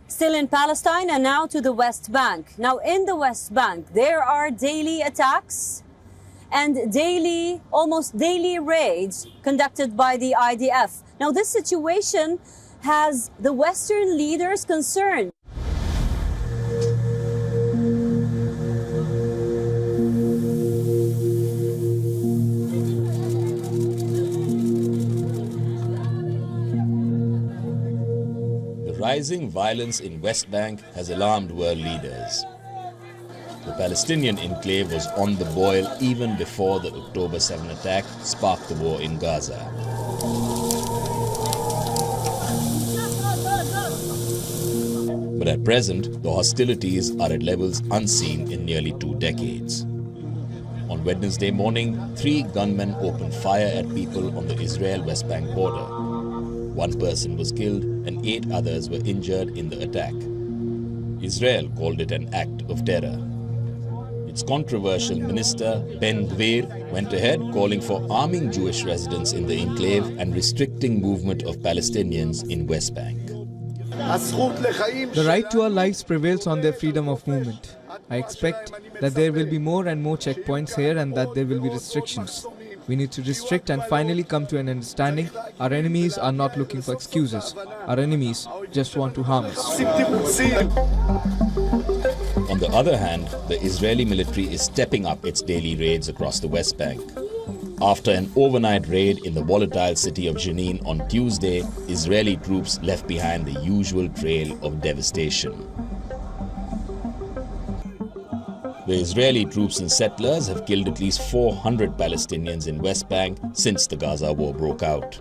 Still in Palestine and now to the West Bank. Now in the West Bank, there are daily attacks and almost daily raids conducted by the IDF. Now this situation has the Western leaders concerned. Rising violence in West Bank has alarmed world leaders. The Palestinian enclave was on the boil even before the October 7 attack sparked the war in Gaza. But at present, the hostilities are at levels unseen in nearly 2 decades. On Wednesday morning, 3 gunmen opened fire at people on the Israel-West Bank border. 1 person was killed and 8 others were injured in the attack. Israel called it an act of terror. Its controversial minister, Ben Gvir, went ahead calling for arming Jewish residents in the enclave and restricting movement of Palestinians in West Bank. The right to our lives prevails on their freedom of movement. I expect that there will be more and more checkpoints here and that there will be restrictions. We need to restrict and finally come to an understanding. Our enemies are not looking for excuses. Our enemies just want to harm us. On the other hand, the Israeli military is stepping up its daily raids across the West Bank. After an overnight raid in the volatile city of Jenin on Tuesday, Israeli troops left behind the usual trail of devastation. The Israeli troops and settlers have killed at least 400 Palestinians in West Bank since the Gaza war broke out.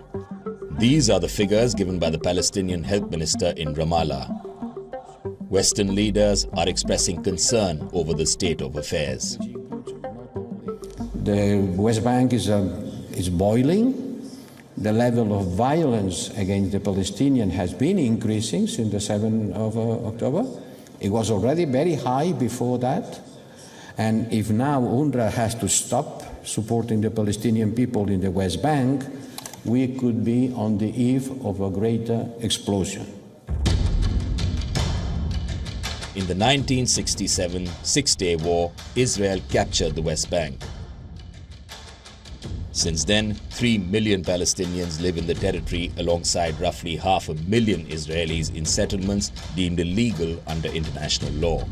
These are the figures given by the Palestinian Health Minister in Ramallah. Western leaders are expressing concern over the state of affairs. The West Bank is boiling. The level of violence against the Palestinians has been increasing since the 7th of October. It was already very high before that. And if now UNRWA has to stop supporting the Palestinian people in the West Bank, we could be on the eve of a greater explosion. In the 1967 Six-Day War, Israel captured the West Bank. Since then, 3 million Palestinians live in the territory alongside roughly 500,000 Israelis in settlements deemed illegal under international law.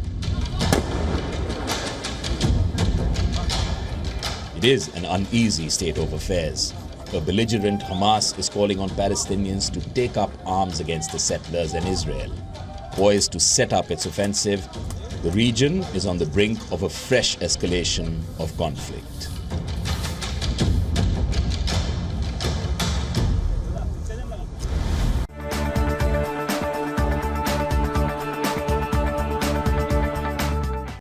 It is an uneasy state of affairs. A belligerent Hamas is calling on Palestinians to take up arms against the settlers and Israel. Poised to set up its offensive, the region is on the brink of a fresh escalation of conflict.